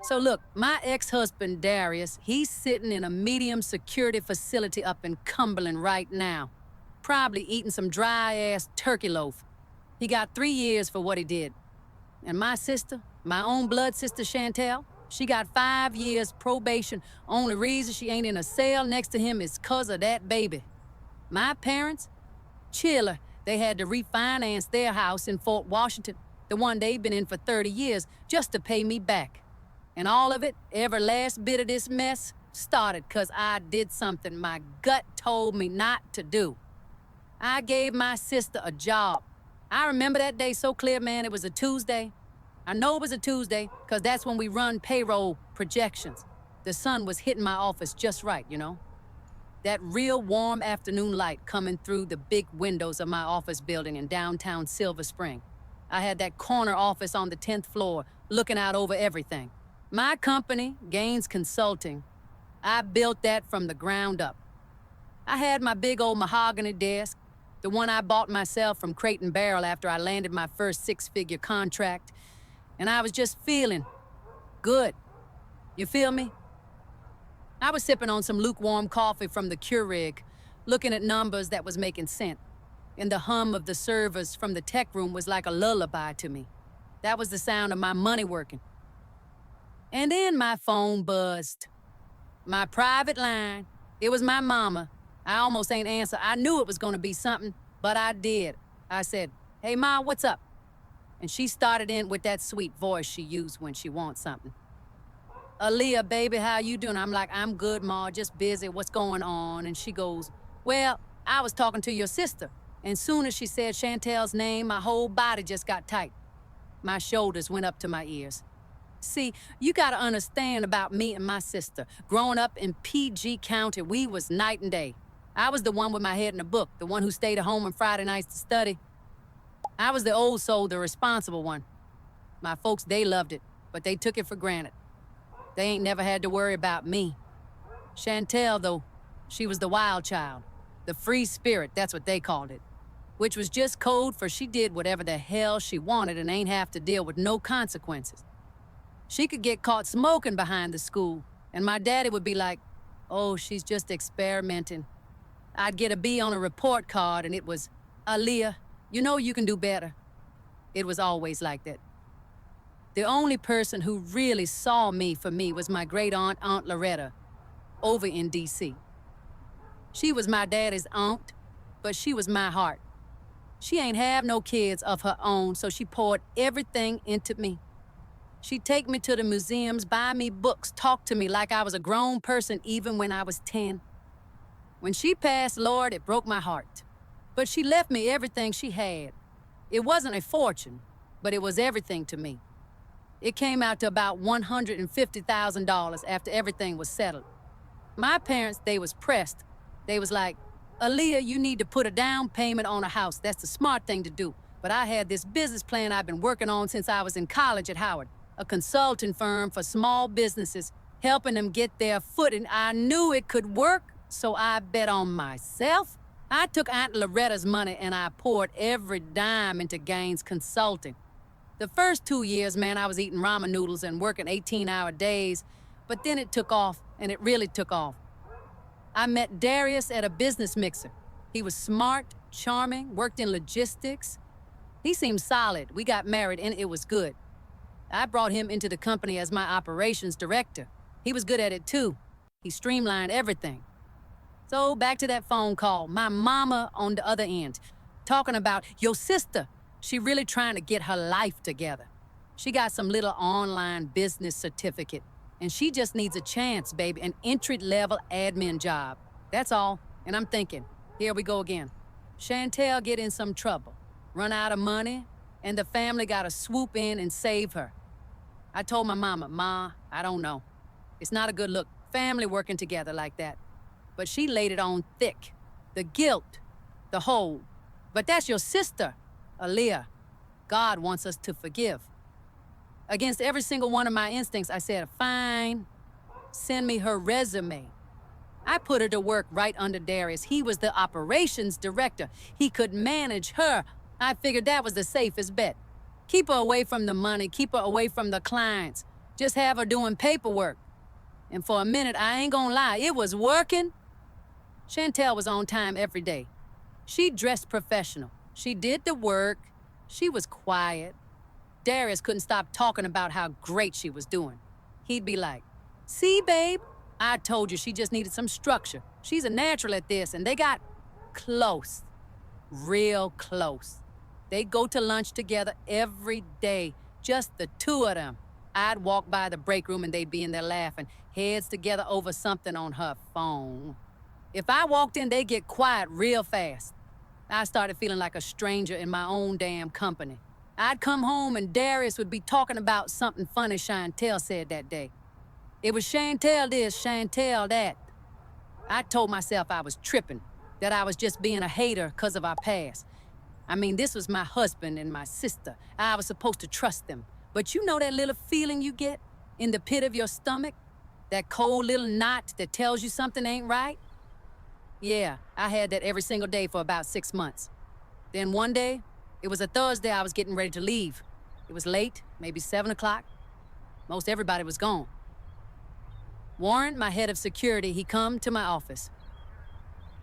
So look, my ex-husband Darius, he's sitting in a medium security facility up in Cumberland right now. Probably eating some dry-ass turkey loaf. He got 3 years for what he did. And my sister, my own blood sister Chantel, she got 5 years probation. Only reason she ain't in a cell next to him is 'cause of that baby. My parents, Chile, they had to refinance their house in Fort Washington, the one they've been in for 30 years, just to pay me back. And all of it, every last bit of this mess, started 'cause I did something my gut told me not to do. I gave my sister a job. I remember that day so clear, man. It was a Tuesday. I know it was a Tuesday, 'cause that's when we run payroll projections. The sun was hitting my office just right, you know? That real warm afternoon light coming through the big windows of my office building in downtown Silver Spring. I had that corner office on the 10th floor, looking out over everything. My company, Gaines Consulting, I built that from the ground up. I had my big old mahogany desk, the one I bought myself from Crate and Barrel after I landed my first 6-figure contract, and I was just feeling good. You feel me? I was sipping on some lukewarm coffee from the Keurig, looking at numbers that was making sense, and the hum of the servers from the tech room was like a lullaby to me. That was the sound of my money working. And then my phone buzzed. My private line. It was my mama. I almost ain't answer. I knew it was gonna be something, but I did. I said, "Hey, Ma, what's up?" And she started in with that sweet voice she used when she wants something. "Aaliyah, baby, how you doing?" I'm like, "I'm good, Ma, just busy. What's going on?" And she goes, "Well, I was talking to your sister." And soon as she said Chantel's name, my whole body just got tight. My shoulders went up to my ears. See, you gotta understand about me and my sister. Growing up in PG County, we was night and day. I was the one with my head in a book, the one who stayed at home on Friday nights to study. I was the old soul, the responsible one. My folks, they loved it, but they took it for granted. They ain't never had to worry about me. Chantel, though, she was the wild child. The free spirit, that's what they called it. Which was just code for she did whatever the hell she wanted and ain't have to deal with no consequences. She could get caught smoking behind the school, and my daddy would be like, "Oh, she's just experimenting." I'd get a B on a report card, and it was, "Aaliyah, you know you can do better." It was always like that. The only person who really saw me for me was my great-aunt, Aunt Loretta, over in D.C. She was my daddy's aunt, but she was my heart. She ain't have no kids of her own, so she poured everything into me. She'd take me to the museums, buy me books, talk to me like I was a grown person even when I was 10. When she passed, Lord, it broke my heart. But she left me everything she had. It wasn't a fortune, but it was everything to me. It came out to about $150,000 after everything was settled. My parents, they was pressed. They was like, "Aaliyah, you need to put a down payment on a house. That's the smart thing to do." But I had this business plan I've been working on since I was in college at Howard, a consulting firm for small businesses, helping them get their footing. I knew it could work, so I bet on myself. I took Aunt Loretta's money and I poured every dime into Gaines Consulting. The first 2 years, man, I was eating ramen noodles and working 18-hour days, but then it took off, and it really took off. I met Darius at a business mixer. He was smart, charming, worked in logistics. He seemed solid. We got married, and it was good. I brought him into the company as my operations director. He was good at it, too. He streamlined everything. So back to that phone call, my mama on the other end, talking about your sister. She really trying to get her life together. She got some little online business certificate, and she just needs a chance, baby, an entry-level admin job. That's all. And I'm thinking, here we go again. Chantel get in some trouble, run out of money, and the family gotta swoop in and save her. I told my mama, "Ma, I don't know. It's not a good look, family working together like that." But she laid it on thick. The guilt, the whole. "But that's your sister, Aaliyah. God wants us to forgive." Against every single one of my instincts, I said, "Fine. Send me her resume." I put her to work right under Darius. He was the operations director. He could manage her. I figured that was the safest bet. Keep her away from the money, keep her away from the clients. Just have her doing paperwork. And for a minute, I ain't gonna lie, it was working. Chantel was on time every day. She dressed professional. She did the work. She was quiet. Darius couldn't stop talking about how great she was doing. He'd be like, "See, babe, I told you she just needed some structure. She's a natural at this," and they got close. Real close. They'd go to lunch together every day, just the two of them. I'd walk by the break room and they'd be in there laughing, heads together over something on her phone. If I walked in, they'd get quiet real fast. I started feeling like a stranger in my own damn company. I'd come home and Darius would be talking about something funny Chantel said that day. It was Chantel this, Chantel that. I told myself I was tripping, that I was just being a hater because of our past. I mean, this was my husband and my sister. I was supposed to trust them. But you know that little feeling you get in the pit of your stomach? That cold little knot that tells you something ain't right? Yeah, I had that every single day for about 6 months. Then one day, it was a Thursday, I was getting ready to leave. It was late, maybe 7 o'clock. Most everybody was gone. Warren, my head of security, he come to my office.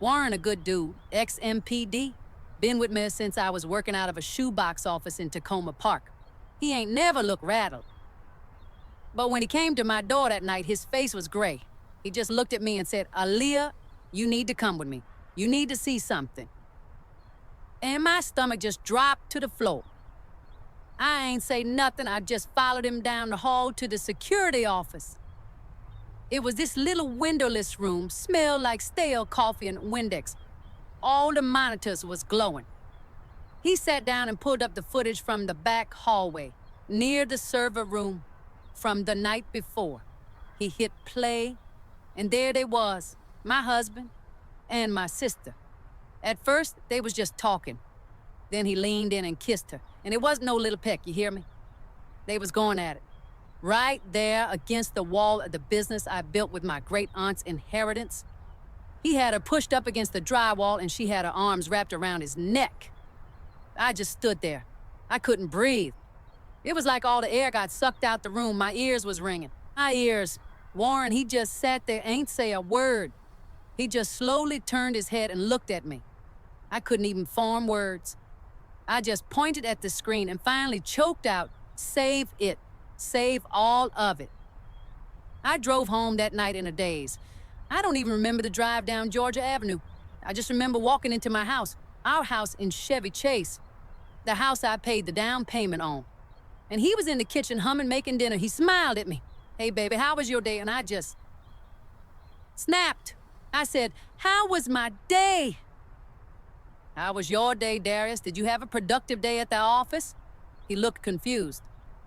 Warren, a good dude, ex-MPD. Been with me since I was working out of a shoebox office in Tacoma Park. He ain't never looked rattled. But when he came to my door that night, his face was gray. He just looked at me and said, "Aaliyah, you need to come with me. You need to see something." And my stomach just dropped to the floor. I ain't say nothing. I just followed him down the hall to the security office. It was this little windowless room, smelled like stale coffee and Windex. All the monitors was glowing. He sat down and pulled up the footage from the back hallway, near the server room, from the night before. He hit play, and there they was, my husband and my sister. At first, they was just talking. Then he leaned in and kissed her, and it wasn't no little peck, you hear me? They was going at it. Right there against the wall of the business I built with my great-aunt's inheritance. He had her pushed up against the drywall, and she had her arms wrapped around his neck. I just stood there. I couldn't breathe. It was like all the air got sucked out the room. My ears was ringing. My ears. Warren, he just sat there, ain't say a word. He just slowly turned his head and looked at me. I couldn't even form words. I just pointed at the screen and finally choked out, "Save it. Save all of it." I drove home that night in a daze. I don't even remember the drive down Georgia Avenue. I just remember walking into my house, our house in Chevy Chase, the house I paid the down payment on. And he was in the kitchen humming, making dinner. He smiled at me. "Hey, baby, how was your day?" And I just snapped. I said, "How was my day?" "How was your day, Darius? Did you have a productive day at the office?" He looked confused.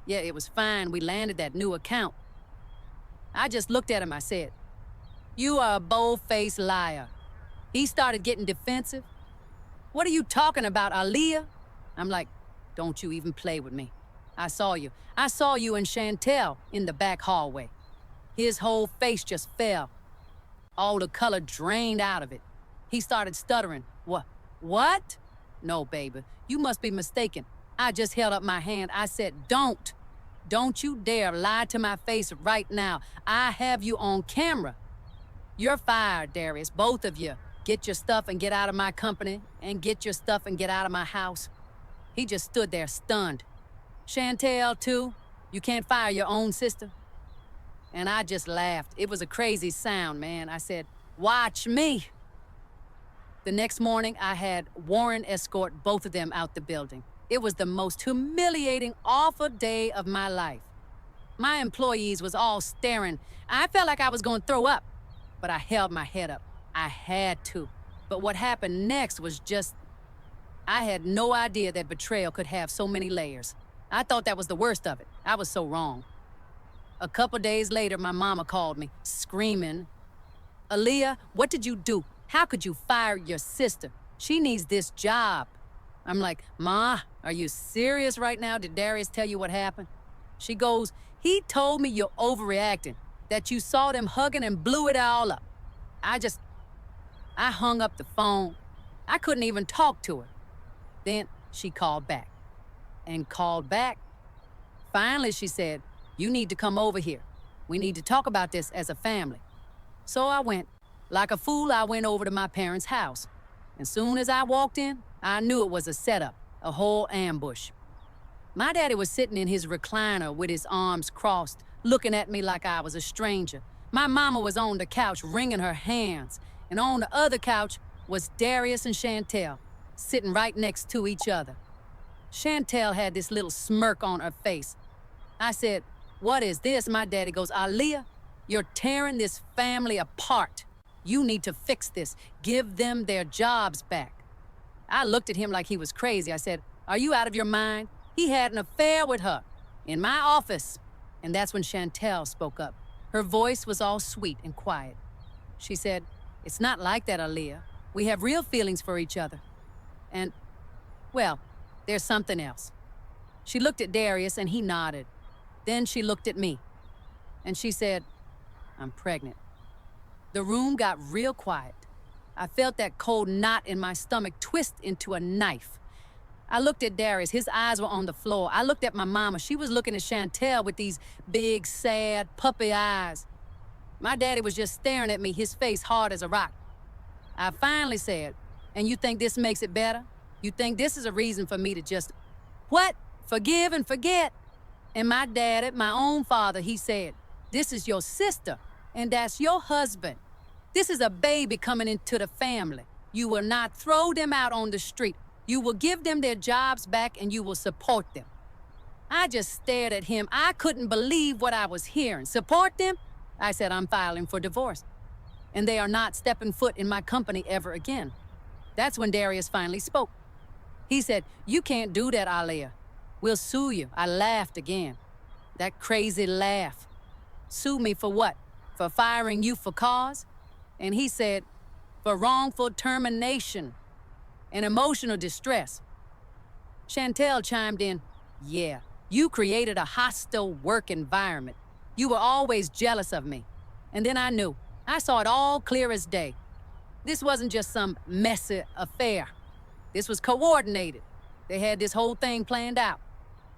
"Yeah, it was fine. We landed that new account." I just looked at him. I said, "You are a bold-faced liar." He started getting defensive. "What are you talking about, Aaliyah?" I'm like, "Don't you even play with me. I saw you. I saw you and Chantel in the back hallway." His whole face just fell. All the color drained out of it. He started stuttering. What? "No, baby, you must be mistaken." I just held up my hand. I said, Don't you dare lie to my face right now. I have you on camera. You're fired, Darius, both of you. Get your stuff and get out of my company, and get your stuff and get out of my house." He just stood there stunned. "Chantel, too? You can't fire your own sister?" And I just laughed. It was a crazy sound, man. I said, "Watch me." The next morning, I had Warren escort both of them out the building. It was the most humiliating, awful day of my life. My employees was all staring. I felt like I was going to throw up, but I held my head up. I had to. But what happened next was just... I had no idea that betrayal could have so many layers. I thought that was the worst of it. I was so wrong. A couple days later, my mama called me, screaming, "Aaliyah, what did you do? How could you fire your sister? She needs this job." I'm like, "Ma, are you serious right now? Did Darius tell you what happened?" She goes, "He told me you're overreacting, that you saw them hugging and blew it all up." I hung up the phone. I couldn't even talk to her. Then she called back and called back. Finally, she said, You need to come over here. We need to talk about this as a family. So I went. Like a fool, I went over to my parents' house. As soon as I walked in, I knew it was a setup, a whole ambush. My daddy was sitting in his recliner with his arms crossed, looking at me like I was a stranger. My mama was on the couch wringing her hands, and on the other couch was Darius and Chantel, sitting right next to each other. Chantel had this little smirk on her face. I said, "What is this?" My daddy goes, "Aaliyah, you're tearing this family apart. You need to fix this. Give them their jobs back." I looked at him like he was crazy. I said, "Are you out of your mind? He had an affair with her in my office." And that's when Chantel spoke up. Her voice was all sweet and quiet. She said, "It's not like that, Aaliyah. We have real feelings for each other. And, well, there's something else." She looked at Darius and he nodded. Then she looked at me and she said, "I'm pregnant." The room got real quiet. I felt that cold knot in my stomach twist into a knife. I looked at Darius. His eyes were on the floor. I looked at my mama. She was looking at Chantel with these big, sad, puppy eyes. My daddy was just staring at me, his face hard as a rock. I finally said, "And you think this makes it better? You think this is a reason for me to just, what? Forgive and forget?" And my daddy, my own father, he said, "This is your sister, and that's your husband. This is a baby coming into the family. You will not throw them out on the street. You will give them their jobs back and you will support them." I just stared at him. I couldn't believe what I was hearing. Support them? I said, "I'm filing for divorce. And they are not stepping foot in my company ever again." That's when Darius finally spoke. He said, "You can't do that, Aaliyah. We'll sue you." I laughed again. That crazy laugh. "Sue me for what? For firing you for cause?" And he said, "For wrongful termination and emotional distress." Chantel chimed in, "Yeah, you created a hostile work environment. You were always jealous of me." And then I knew. I saw it all clear as day. This wasn't just some messy affair. This was coordinated. They had this whole thing planned out.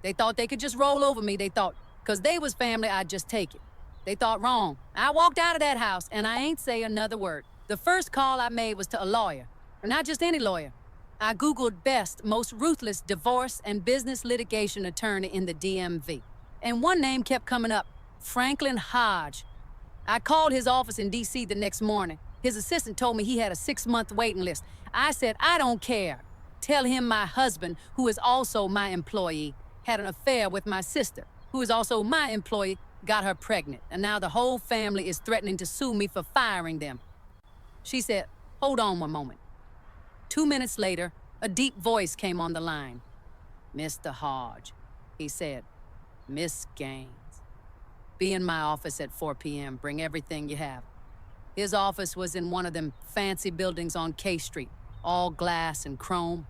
They thought they could just roll over me. They thought, because they was family, I'd just take it. They thought wrong. I walked out of that house, and I ain't say another word. The first call I made was to a lawyer, and not just any lawyer. I Googled best, most ruthless divorce and business litigation attorney in the DMV. And one name kept coming up, Franklin Hodge. I called his office in D.C. the next morning. His assistant told me he had a 6-month waiting list. I said, "I don't care. Tell him my husband, who is also my employee, had an affair with my sister, who is also my employee, got her pregnant, and now the whole family is threatening to sue me for firing them." She said, "Hold on one moment." 2 minutes later, a deep voice came on the line. "Mr. Hodge," he said, "Miss Gaines. Be in my office at 4 p.m. Bring everything you have." His office was in one of them fancy buildings on K Street, all glass and chrome.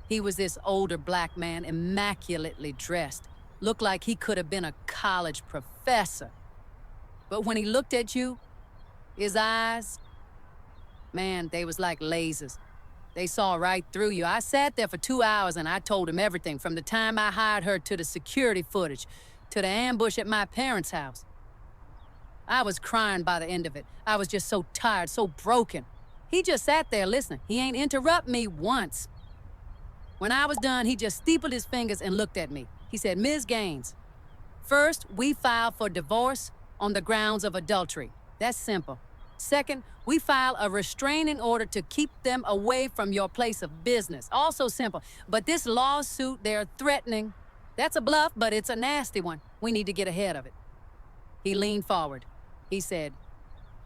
He was this older black man, immaculately dressed. Looked like he could have been a college professor. But when he looked at you, his eyes, man, they was like lasers. They saw right through you. I sat there for 2 hours and I told him everything, from the time I hired her to the security footage, to the ambush at my parents' house. I was crying by the end of it. I was just so tired, so broken. He just sat there listening. He ain't interrupt me once. When I was done, he just steepled his fingers and looked at me. He said, "Ms. Gaines, first, we file for divorce on the grounds of adultery. That's simple. Second, we file a restraining order to keep them away from your place of business. Also simple. But this lawsuit they're threatening, that's a bluff, but it's a nasty one. We need to get ahead of it." He leaned forward. He said,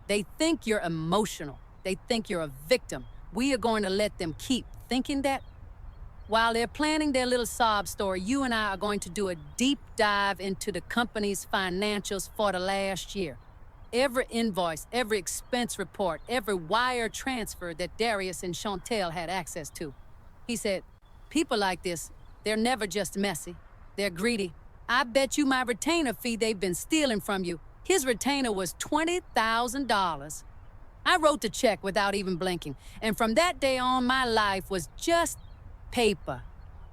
"They think you're emotional. They think you're a victim. We are going to let them keep thinking that. While they're planning their little sob story, you and I are going to do a deep dive into the company's financials for the last year. Every invoice, every expense report, every wire transfer that Darius and Chantel had access to." He said, "People like this, they're never just messy. They're greedy. I bet you my retainer fee they've been stealing from you. His retainer was $20,000. I wrote the check without even blinking, and from that day on, my life was just paper.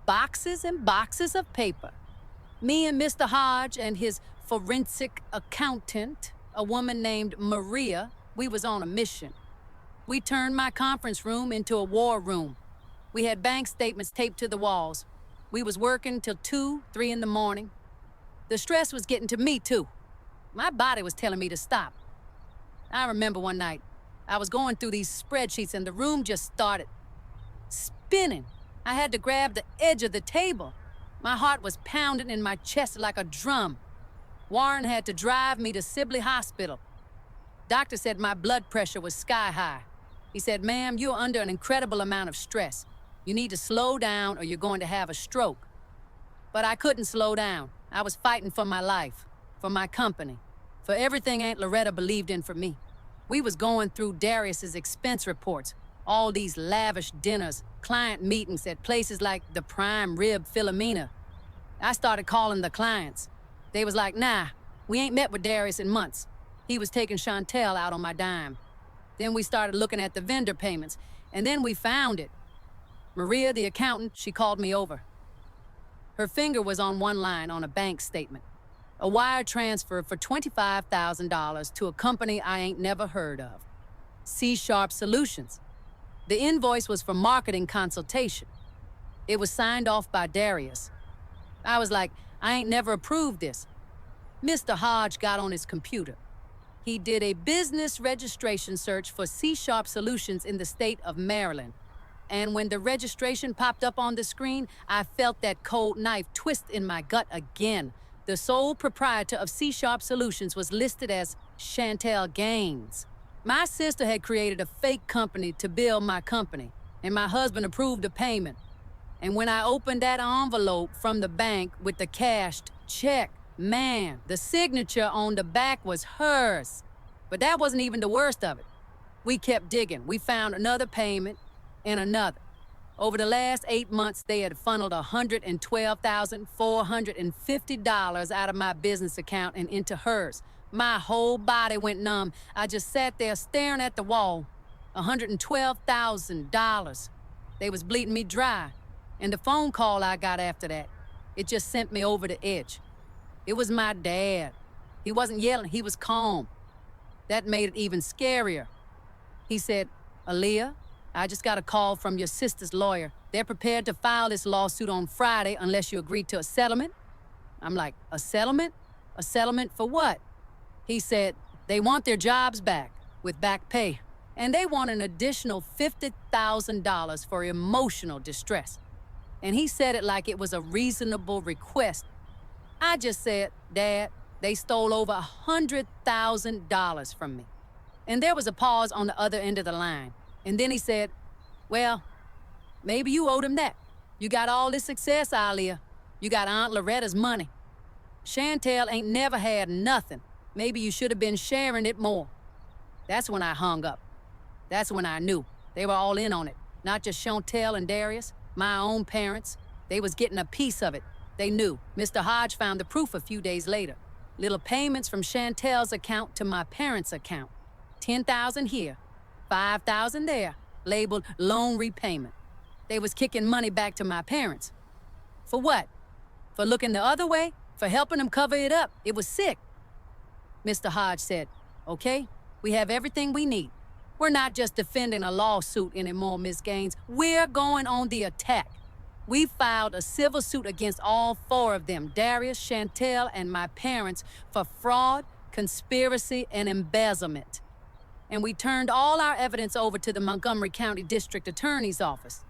Boxes and boxes of paper. Me and Mr. Hodge and his forensic accountant, a woman named Maria. We was on a mission. We turned my conference room into a war room. We had bank statements taped to the walls. We was working till 2, 3 in the morning. The stress was getting to me, too. My body was telling me to stop. I remember one night, I was going through these spreadsheets and the room just started spinning. I had to grab the edge of the table. My heart was pounding in my chest like a drum. Warren had to drive me to Sibley Hospital. Doctor said my blood pressure was sky high. He said, "Ma'am, you're under an incredible amount of stress. You need to slow down or you're going to have a stroke." But I couldn't slow down. I was fighting for my life, for my company, for everything Aunt Loretta believed in for me. We was going through Darius's expense reports, all these lavish dinners, client meetings at places like the Prime Rib Philomena. I started calling the clients. They was like, "Nah, we ain't met with Darius in months. He was taking Chantel out on my dime." Then we started looking at the vendor payments, and then we found it. Maria, the accountant, she called me over. Her finger was on one line on a bank statement. A wire transfer for $25,000 to a company I ain't never heard of. C# Solutions. The invoice was for marketing consultation. It was signed off by Darius. I was like, I ain't never approved this. Mr. Hodge got on his computer. He did a business registration search for C# Solutions in the state of Maryland. And when the registration popped up on the screen, I felt that cold knife twist in my gut again. The sole proprietor of C# Solutions was listed as Chantel Gaines. My sister had created a fake company to build my company, and my husband approved the payment. And when I opened that envelope from the bank with the cashed check, man, the signature on the back was hers. But that wasn't even the worst of it. We kept digging. We found another payment and another. Over the last 8 months, they had funneled $112,450 out of my business account and into hers. My whole body went numb. I just sat there staring at the wall. $112,000. They was bleeding me dry. And the phone call I got after that, it just sent me over the edge. It was my dad. He wasn't yelling, he was calm. That made it even scarier. He said, "Aaliyah, I just got a call from your sister's lawyer. They're prepared to file this lawsuit on Friday unless you agree to a settlement." I'm like, "A settlement? A settlement for what?" He said, "They want their jobs back, with back pay, and they want an additional $50,000 for emotional distress." And he said it like it was a reasonable request. I just said, "Dad, they stole over $100,000 from me." And there was a pause on the other end of the line. And then he said, "Well, maybe you owed him that. You got all this success, Aaliyah. You got Aunt Loretta's money. Chantel ain't never had nothing. Maybe you should have been sharing it more." That's when I hung up. That's when I knew. They were all in on it. Not just Chantel and Darius, my own parents. They was getting a piece of it. They knew. Mr. Hodge found the proof a few days later. Little payments from Chantel's account to my parents' account. $10,000 here, $5,000 there, labeled loan repayment. They was kicking money back to my parents. For what? For looking the other way? For helping them cover it up? It was sick. Mr. Hodge said, "Okay, we have everything we need. We're not just defending a lawsuit anymore, Miss Gaines. We're going on the attack. We filed a civil suit against all 4 of them, Darius, Chantel, and my parents, for fraud, conspiracy, and embezzlement. And we turned all our evidence over to the Montgomery County District Attorney's Office.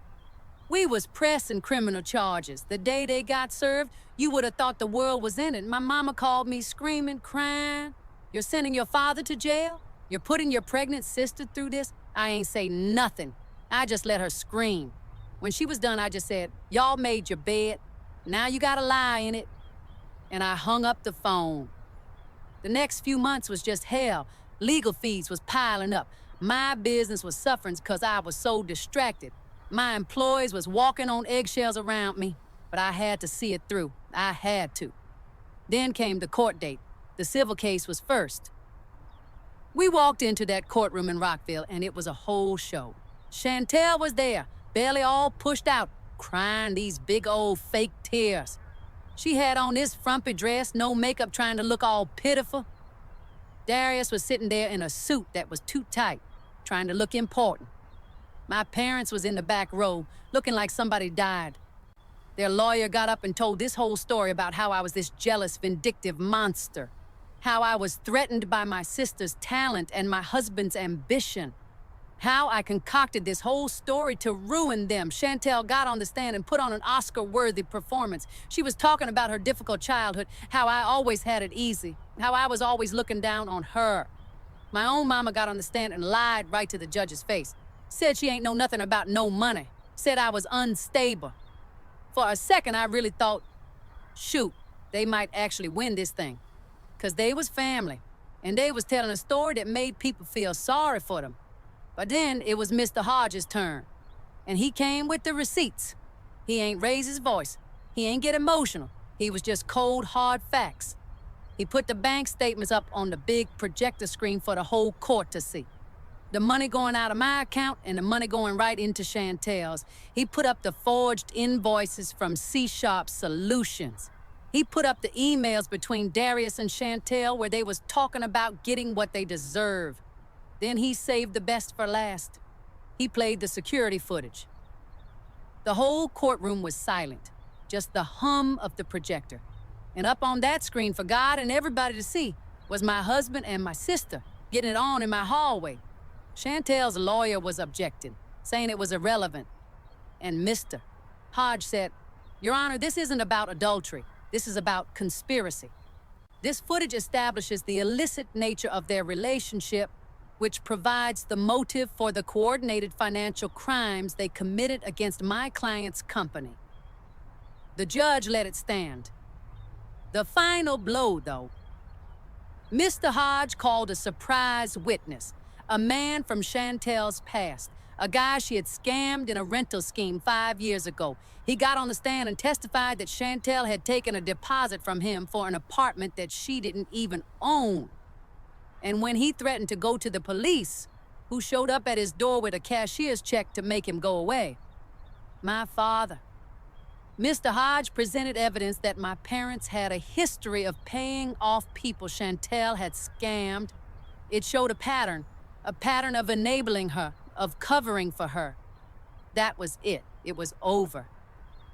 We was pressing criminal charges. The day they got served, you would have thought the world was in it. My mama called me screaming, crying. "You're sending your father to jail? You're putting your pregnant sister through this?" I ain't say nothing. I just let her scream. When she was done, I just said, "Y'all made your bed. Now you gotta lie in it." And I hung up the phone. The next few months was just hell. Legal fees was piling up. My business was suffering because I was so distracted. My employees was walking on eggshells around me, but I had to see it through. I had to. Then came the court date. The civil case was first. We walked into that courtroom in Rockville, and it was a whole show. Chantel was there, belly all pushed out, crying these big old fake tears. She had on this frumpy dress, no makeup, trying to look all pitiful. Darius was sitting there in a suit that was too tight, trying to look important. My parents was in the back row, looking like somebody died. Their lawyer got up and told this whole story about how I was this jealous, vindictive monster. How I was threatened by my sister's talent and my husband's ambition. How I concocted this whole story to ruin them. Chantel got on the stand and put on an Oscar-worthy performance. She was talking about her difficult childhood, how I always had it easy, how I was always looking down on her. My own mama got on the stand and lied right to the judge's face. Said she ain't know nothing about no money. Said I was unstable. For a second, I really thought, shoot, they might actually win this thing. 'Cause they was family, and they was telling a story that made people feel sorry for them. But then it was Mr. Hodges' turn, and he came with the receipts. He ain't raise his voice. He ain't get emotional. He was just cold, hard facts. He put the bank statements up on the big projector screen for the whole court to see. The money going out of my account and the money going right into Chantel's. He put up the forged invoices from C-Sharp Solutions. He put up the emails between Darius and Chantel where they was talking about getting what they deserve. Then he saved the best for last. He played the security footage. The whole courtroom was silent, just the hum of the projector. And up on that screen for God and everybody to see was my husband and my sister getting it on in my hallway. Chantel's lawyer was objecting, saying it was irrelevant. And Mr. Hodge said, "Your Honor, this isn't about adultery. This is about conspiracy. This footage establishes the illicit nature of their relationship, which provides the motive for the coordinated financial crimes they committed against my client's company." The judge let it stand. The final blow, though. Mr. Hodge called a surprise witness, a man from Chantel's past, a guy she had scammed in a rental scheme 5 years ago. He got on the stand and testified that Chantel had taken a deposit from him for an apartment that she didn't even own. And when he threatened to go to the police, who showed up at his door with a cashier's check to make him go away? My father. Mr. Hodge presented evidence that my parents had a history of paying off people Chantel had scammed. It showed a pattern of enabling her, of covering for her. That was it. It was over.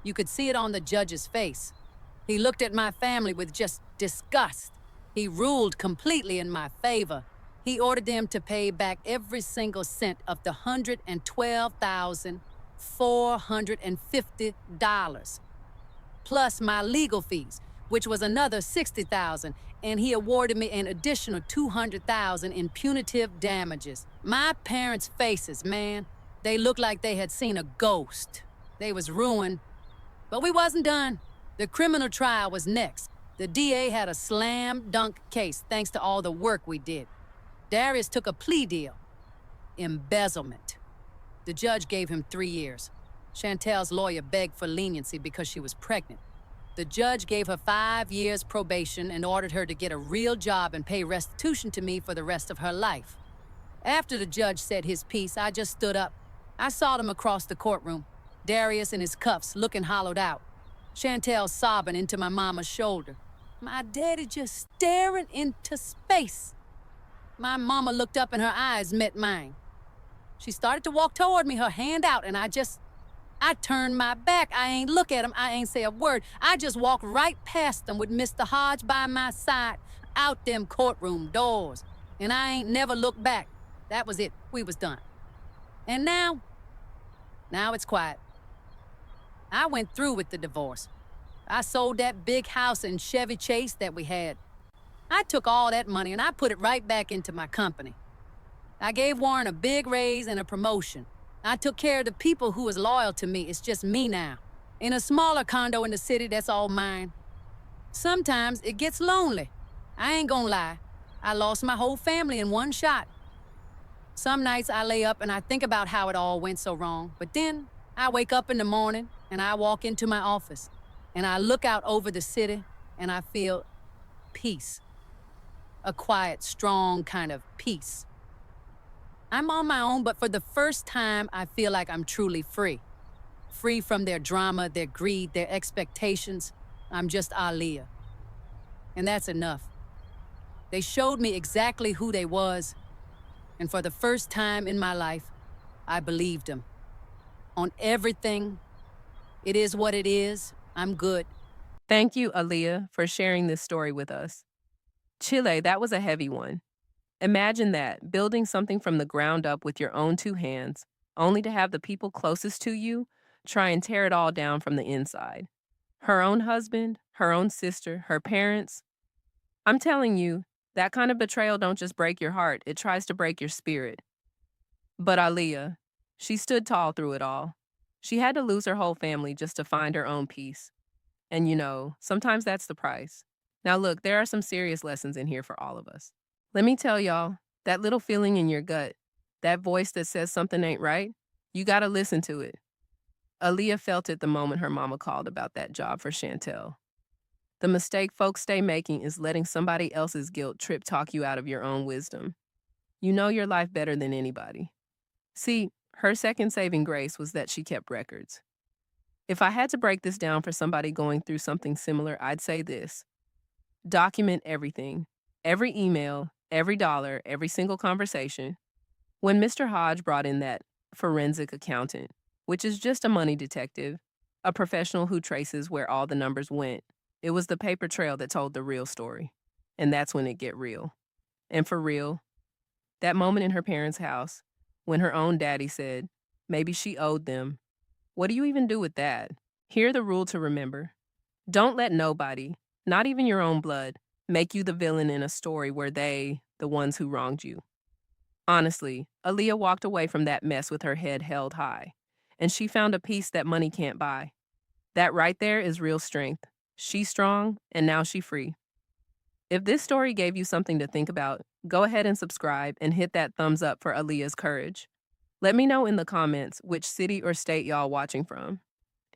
You could see it on the judge's face. He looked at my family with just disgust. He ruled completely in my favor. He ordered them to pay back every single cent of the $112,450, plus my legal fees, which was another $60,000, and he awarded me an additional $200,000 in punitive damages. My parents' faces, man, they looked like they had seen a ghost. They was ruined, but we wasn't done. The criminal trial was next. The DA had a slam dunk case thanks to all the work we did. Darius took a plea deal. Embezzlement. The judge gave him 3 years. Chantel's lawyer begged for leniency because she was pregnant. The judge gave her 5 years probation and ordered her to get a real job and pay restitution to me for the rest of her life. After the judge said his piece, I just stood up. I saw them across the courtroom, Darius in his cuffs looking hollowed out, Chantel sobbing into my mama's shoulder, my daddy just staring into space. My mama looked up and her eyes met mine. She started to walk toward me, her hand out, and I turned my back. I ain't look at him. I ain't say a word. I just walked right past them with Mr. Hodge by my side, out them courtroom doors. And I ain't never looked back. That was it. We was done. And now it's quiet. I went through with the divorce. I sold that big house in Chevy Chase that we had. I took all that money and I put it right back into my company. I gave Warren a big raise and a promotion. I took care of the people who was loyal to me. It's just me now. In a smaller condo in the city that's all mine. Sometimes it gets lonely. I ain't gonna lie. I lost my whole family in one shot. Some nights I lay up and I think about how it all went so wrong. But then I wake up in the morning and I walk into my office and I look out over the city and I feel peace. A quiet, strong kind of peace. I'm on my own, but for the first time, I feel like I'm truly free. Free from their drama, their greed, their expectations. I'm just Aaliyah. And that's enough. They showed me exactly who they was, and for the first time in my life, I believed them. On everything, it is what it is, I'm good. Thank you, Aaliyah, for sharing this story with us. Chile, that was a heavy one. Imagine that, building something from the ground up with your own two hands, only to have the people closest to you try and tear it all down from the inside. Her own husband, her own sister, her parents. I'm telling you, that kind of betrayal don't just break your heart, it tries to break your spirit. But Aaliyah, she stood tall through it all. She had to lose her whole family just to find her own peace. And sometimes that's the price. Now, look, there are some serious lessons in here for all of us. Let me tell y'all, that little feeling in your gut, that voice that says something ain't right, you gotta listen to it. Aaliyah felt it the moment her mama called about that job for Chantel. The mistake folks stay making is letting somebody else's guilt trip talk you out of your own wisdom. You know your life better than anybody. See, her second saving grace was that she kept records. If I had to break this down for somebody going through something similar, I'd say this: document everything, every email, every dollar, every single conversation. When Mr. Hodge brought in that forensic accountant, which is just a money detective, a professional who traces where all the numbers went, it was the paper trail that told the real story. And that's when it get real. And for real, that moment in her parents' house, when her own daddy said, maybe she owed them, what do you even do with that? Here the rule to remember: don't let nobody, not even your own blood, make you the villain in a story where they, the ones who wronged you. Honestly, Aaliyah walked away from that mess with her head held high, and she found a peace that money can't buy. That right there is real strength. She's strong, and now she's free. If this story gave you something to think about, go ahead and subscribe and hit that thumbs up for Aaliyah's courage. Let me know in the comments which city or state y'all watching from.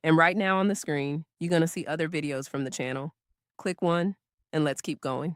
And right now on the screen, you're going to see other videos from the channel. Click one, and let's keep going.